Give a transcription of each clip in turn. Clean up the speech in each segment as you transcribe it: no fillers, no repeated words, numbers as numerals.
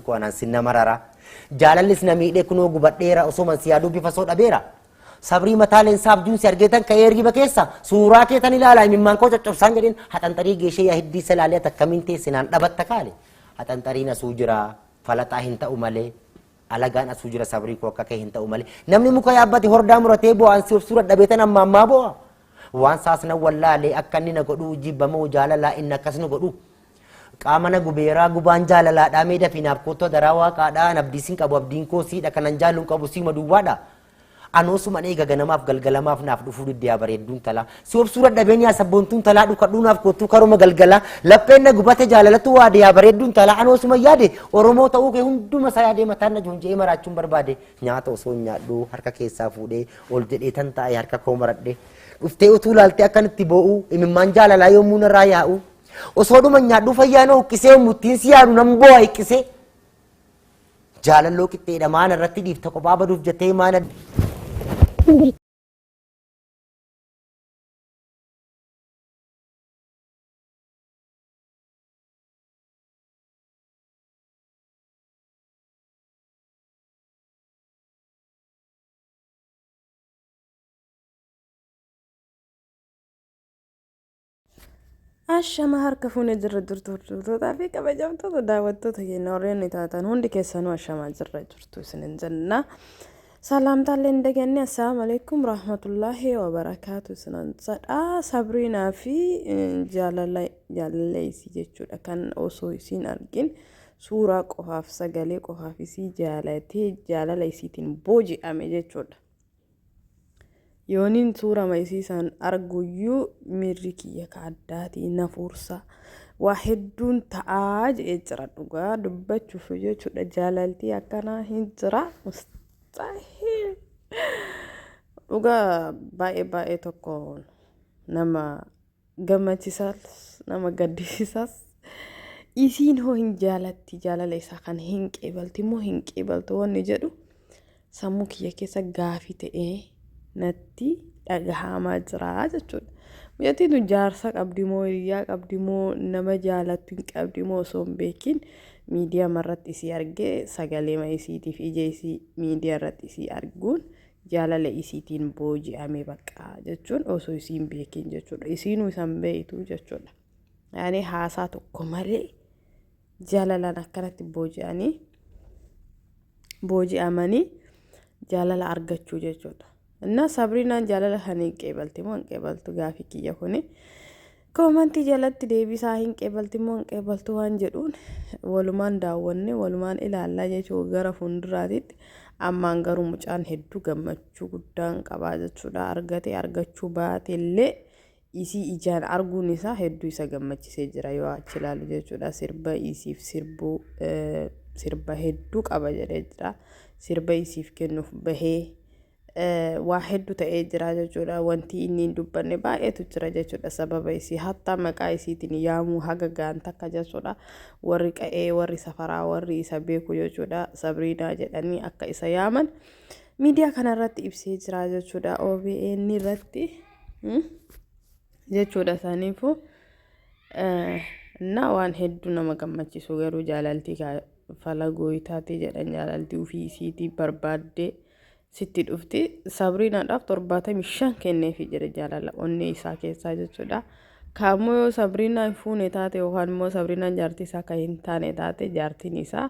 Kuanan sinna marara jaalallis namiidhe kunoo gubadheera osoo siyaaduu bifa soo dhabeera sabrii mataaleen saabjuun si argeetan ka ergiba keessa suuraa keetan ilaalaa imimmaan koo coccobsaan jedhin haxanxarii geeshee yaa hiddii salaalee takkamin teessinaan dhabatta kaale haxanxariin asuu jira falaxaa hin ta'u malee alagaan asuu jira sabrii koo akka kee hin ta'u malee namni muka yaabbate hordaa muratee bo'aan si suura dhabeetan ammaa bo'aa waan saasna wallaalee akka inni na godhuu jibbamoo jaalalaa inni akkas nu godhuu qaamana gubeeraa gubaan jaalalaadhaa meeda finaaf kottoo daraa waaqaadhaa abdiisin qabu abdiin koo siidha kanan jaalluun qabu siima duwwaadha anoosuma eega ganamaaf galgalamaaf naaf dhufuu diddiyaa bareedduun talaa si obsuura dhabeen yaa sabboontuun talaa dhukadhuu naaf kottuu karuma galgalaa lapheen na gubate jaalalatu waade yaa bareedduun talaa anoosuma yaade oromoo ta'uu kee hunduma isaa yaadee mataan na joonjee maraachuun barbaade nyaata osoo nyaadhu harka keessaa fuudhee ol jedhee tan taa'ee harka koo maradhe dhuftee utuu laaltee akkanitti boo'u imimmaan jaalalaa yommuu narraa yaa'u osoo dhuma nyaadhu fayyaanoo uqqisee muttiin si yaadu nan bo'aa hiqqisee jaalalloo qixxeedha maana irratti dhiifta kophaa baduuf jettee maana Ashama harka fuunee jirra jirtu fi kabajamtoota daawwattoota keenya warreen taatan hundi keessanuu ashamaa jirra jirtu isinin jenna. Salaamtaallee indageenye assalaamu alaykum rahmatullahi wa barakaatu isinan jedha. Sabriinaa fi jaalala isii jechuudha kan osoo isiin argin suuraa qofaaf sagalee qofaaf isii jaalatee jaalala isiitiin booji'ame jechuudha. Yoonin suura maisiisan arguyyuu mirri kiyya ka addaatii na fursa waa hedduun ta'aa jedhee jira dhugaa dubbachuuf jechuudha jaalaltii akkanaa hin jira mustahiil dhugaa baay'ee tokko nama gammachiisas nama gaddisiisas isiin hoo hin jaalatti jaalala isaa kan hin qeebalti moo hin qeebaltu wanni jedhu sammuu kiyya keessa gaafii ta'ee natti dhagahamaa jira jechuudha. Biyyatiin jaarsa qabdi moo hiriyaa qabdi moo nama jaalattu hin qabdi moo osoo hin beekin miidiyaa irratti isii argee sagalee isiitiif ija isii miidiyaa irratti isii arguun jaalala isiitiin booji'ame bakka jechuun osoo isii hin beekin jechuudha. Isiinuu isan beektu jechuudha. Yaani haasaa tokko malee jaalalaan akkanatti booji'amanii jaalala argachuu jechuudha. እና ሳብሪናን ጃለለ ሀኔ ቀበልቲ ሞን ቀበልቱ ጋፊ ኪያ ሆነ ኮመንት ጀለት ዴቢሳ ሂን ቀበልቲ ሞን ቀበልቱ ዋን ጀዱን ወሉማን ዳወነ ወሉማን ኢላላ ጀቹ ገረ ፉንድራቲት አማን ገሩ ሙጫን ሄዱ ገመቹ ጉዳን ቀባዘቹዳ አርገቴ አርገቹ ባቴሌ ኢሲ ኢጃን አርጉኒሳ ሄዱ ይሰገመችሴ ጅራ ይዋችላል ጀቹዳ ሲርባ ኢሲፍ ሲርባ ሄዱ ቀባጀደ ጅራ ሲርባ ኢሲፍ ከኑፍ በሄ واحد تأجر جولا وانتي إني دبنا بقى تجرا جولا سبب إسي حتى مكايسي تنيامو حاجة جان تكجا جولا وريك وري سفرا وري سبيكو جولا سبرينا جدني أكا إسيامن ميديا كان رات إبسي جرا جولا أو بي إني راتي جولا ثانيفو نوان هدونا مكمتشي سوغرو جالالتي فلاغوي تاتي جدن جالالتي وفي سيتي بربادي sitti dhufti sabriinaadhaaf 75 kenneefi jira jaalala onnee isaa keessaa jechuudha. Kaamoo yoo sabriinaan fuune taate yookaan immoo sabriinaan jaartii isaa kan hin taane taate jaartiin isaa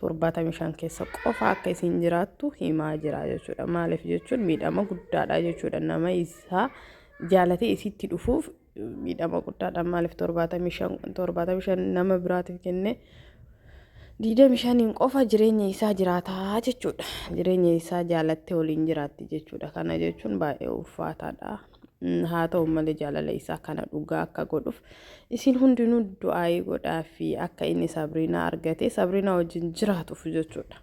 75 keessa qofa akka isin jiraattu himaa jira jechuudha. Maaliif jechuun miidhama guddaadha jechuudha. Nama isaa jaalatee isitti dhufuuf miidhama guddaadha. Maaliif 75 nama biraatiif kenne Dida mishaaniin qofa jireenya isaa jiraataa jechuudha. Jireenya isaa jaalattee waliin jiraatti jechuudha. Kana jechuun baay'ee ulfaataadha. Haa ta'u malee jaalala isaa kana dhugaa akka godhuuf isin hundinuu du'aa godhaa fi akka inni Sabriinaa argate Sabriinaa wajjin jiraatuuf jechuudha.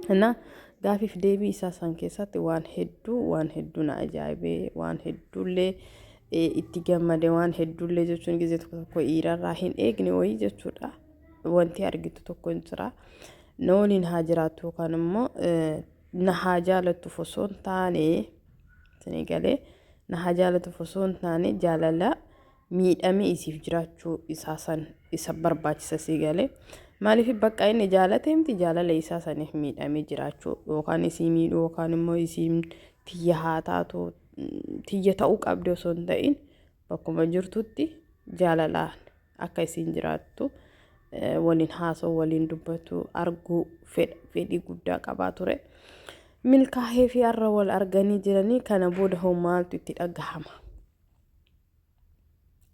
Kana gaafiif deebii isaa san keessatti waan hedduu na ajaa'ibee waan hedduullee itti gammade waan hedduullee jechuun gizee tokko dhiirarraa hin eegne wayii jechuudha. wanti argitu tokko jira nooliin haa jiraatu kan immoo na haa jaalatu fosoon taane Senegalee na haa jaalatu fosoon taane jaalala miidhame isiif jiraachuu isaa san isa barbaachisa Senegalee maaliif bakka inni jaalateemti jaalala isaa saniif miidhamee jiraachuu yookaan isii miidhuu yookaan immoo isiin tiyya haa taatu tiyya ta'uu qabdi osoo hin ta'in bakkuma jirtutti jaalalaan akka isiin jiraattu waliin haasa'u waliin dubbatu arguu fedhii guddaa qabaa ture. Milkaa'ee fi har'a wal arganii jiranii kana booda hoo maaltu itti dhagahama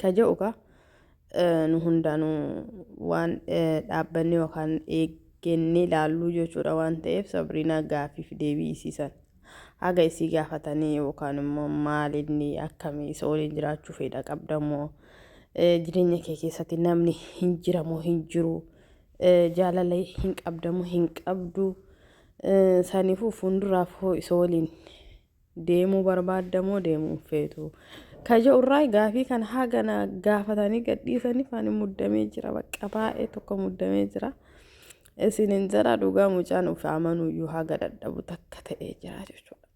kaja'uka nu hundaanuu waan dhaabbanni yookaan eeggannee ilaalluu jechuudha waan ta'eef Sabriinaa gaafiif deebii isiisan haga isii gaafatanii yookaan immoo maal inni akkamii isa waliin jiraachuu fedha qabdamoo jireenya kee keessatti namni hin jiramoo hin jiru jaalala hin qabdamoo hin qabdu saniifuu fuulduraaf hoo isa waliin deemuu barbaadamoo deemuu feetu kaja urraa gaafii kan hagana gaafatanii gadhiisanii faan muddamee jira bakka baay'ee tokko muddamee jira isinin jara dhugaa mucaan uf amanuyyuu haga dadhabu takka ta'ee jira jechuudha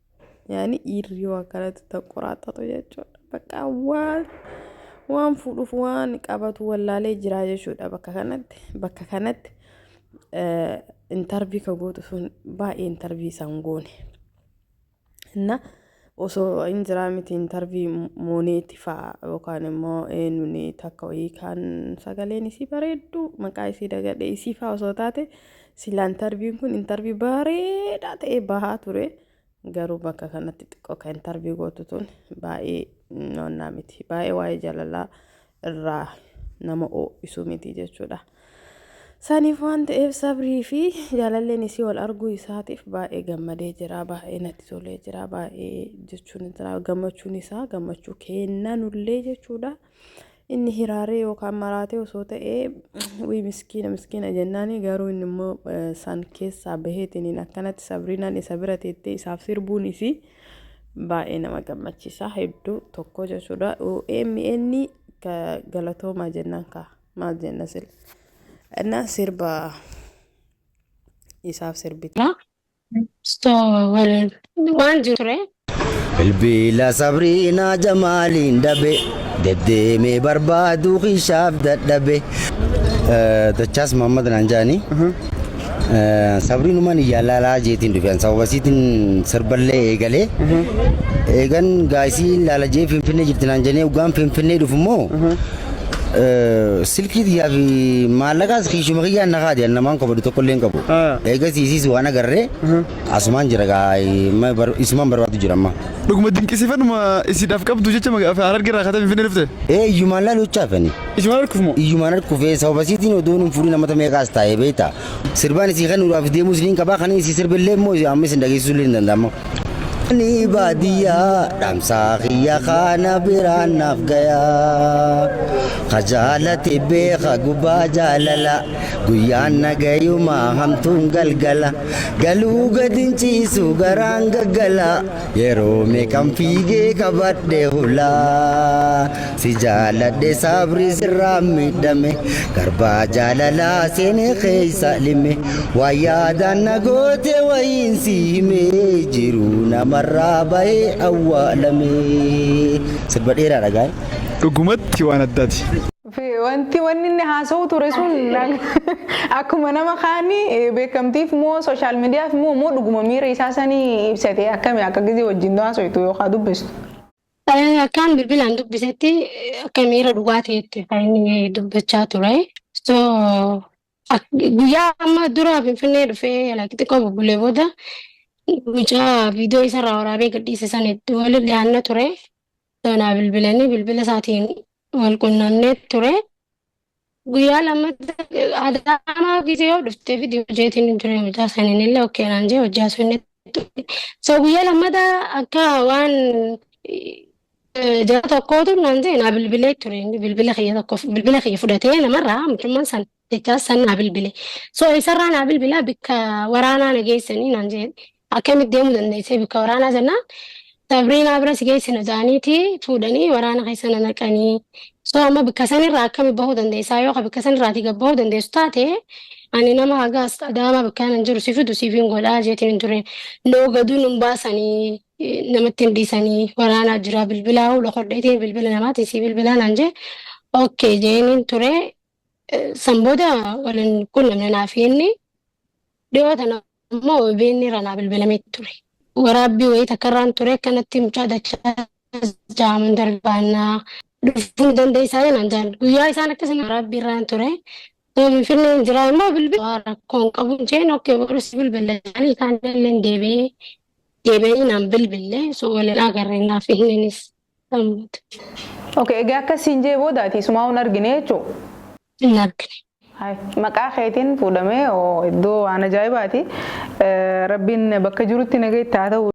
yaani dhiirri akkanatti taqoraatatu jechuudha bakka waan fuudhuuf waan qabatu wallaalee jira jechuudha bakka kanatti intervii ka gootu sun baay'ee intervii san goone na osoo hin jiraa miti intervii mooneetti fa'a yookaan immoo nuni takka wayii kan sagaleen isii bareeddu maqaa isii dagadhe isii fa'a osoo taate sila interviin kun intervii bareedaa ta'ee bahaa ture garuu bakka kanatti xiqqoo ka intervii gootu tun baay'ee noonnaa miti baay'ee waa'ee jaalalaa irraa nama ho'isu miti jechuudha. Saniif waan ta'eef Sabrii fi jaalalleen isii wal arguu isaatiif baay'ee gammadee jira baay'ee natti tolee jira baay'ee jechuun jira gammachuun isaa gammachuu kennanullee jechuudha inni hiraaree yookaan maraatee osoo ta'ee wii miskiina jennaani garuu inni immoo san keessaa baheetiin akkanatti Sabriinaan isa bira teettee isaaf sirbuun isii baay'ee nama gammachiisa hedduu tokko jechuudha OMN galatoomaa jennaan ka maal jenna sila እና ሲርባ ኢሳፍ ሲርቢት sto waan ture bilbila Sabriinaa Jamaaliin dhabe deddeemee barbaadu kishaaf dadhabe dachaas Muhammad Nanjaani Sabriinumaan yaalaalaa jeetiin dhufeen sababasiitiin sirballee eegalee eegan gaasii laalajee Finfinnee jirti Nanjaanii ugaan Finfinnee dhufummoo silkii yaa fi maallaqaas kiishuma kiyyaan naqaati annamaan qabadu tokko illee hin qabu eegas isiis waan agarree asumaan jira isumaan barbaadu jira amma dhuguma dinqisiifannuma isiidhaaf qabdu jecha Harargee irraa kaatee Finfinnee dhufte iyyumaan laaluuchaafani iyyumaan harkufee sababasiitiin odoon hin fuudhin namoota meeqaas taa'ee beektaa sirbaan isii kennuudhaaf deemus ni qabaa kan isii sirbillee immoo amma isin dhageessisuu illee hin danda'amu. Ni baadiyyaa dhamsaa kiyya kana biraan naaf gayaa kajaalate beeka gubbaa jaalala guyyaan nagayumaa hamtuun galgala galuu gadin ciisu garaan gaggala yeroo meeqan fiigee qabadhe hulaa si jaaladhe Sabrii sirraa miidhame garbaa jaalalaa seenee keessa lime waa yaadaan nagoote wayiin si himee jiru nama marraa bahee awwaalamee sirba dheeraadha gaa'e. Dhugumatti waan addaati. Wanti inni haasa'u ture sun akkuma nama kaanii beekamtiif moo sooshaal miidiyaaf moo dhuguma miira isaa sanii ibsate akkami akka gisee wajjin haasa'u yookaan dubbistu. Akkaan bilbilaan dubbisetti akka miira dhugaa ta'etti kan inni dubbachaa ture. Guyyaa amma dura Finfinnee dhufee xiqqoo bubbulee booda mucaa viidiyoo isarraa waraabee gadhiise sanitti wal dhiyaanna ture. Doonaa bilbilanii bilbila isaatiin wal qunnamnee ture. Guyyaa lammatta Adaamaa gisee yoo dhuftee viidiyoo jeetiin ture mucaa saniin illee okkeenaan jee hojjaa sunne. Guyyaa lammata akka waan jara tokkootu naan jee naa bilbilee ture bilbila kiyya fudhatee namarraa mucummaan san jechaas san naa bilbile. Isarraa naa bilbilaa bikka waraanaa na geessanii naan jee akkamitti deemuu dandeessee bikka waraanaa jennaan Sabriinaa bira si geessina jedhaniiti fuudhanii waraana keessa na naqanii amma bikka sanirraa akkamitti bahuu dandeessaa yoo bikka sanirraati gabbahuu dandeessu taate ani nama hagaas Adaamaa bikka nan jiru si fidu siif hin godhaa jeetiin hin ture loogaduu nun baasanii namatti hin dhiisanii waraanaa jira bilbilaa hula hodheetiin bilbila namaati si bilbilaa naan jee okkee jeeniin ture Sambooda waliin qunnamne naaf inni dhiyoota ammoo OBN irraa bilbilamee ture. Waraabbii wayii takkarraan ture akkanatti mucaa dachaa jaamun darbaannaa dhufuu dandeessaa jedhan jaan guyyaa isaan akkasuma waraabbii irraan ture. Finfinneen jira immoo bilbila rakkoon qabu jeen okkee boruus bilbila isaanii isaan illee deebi'ee naan bilbille so waliin agarreen naaf inninis sammuutu. Okay, egaa akkasiin jee boodaati sumaa hin argine jechuudha. Hin argine. Maqaa keetiin fuudhamee iddoo waan ajaa'ibaati. Rabbiin bakka jirutti nagaa itti haa ta'u.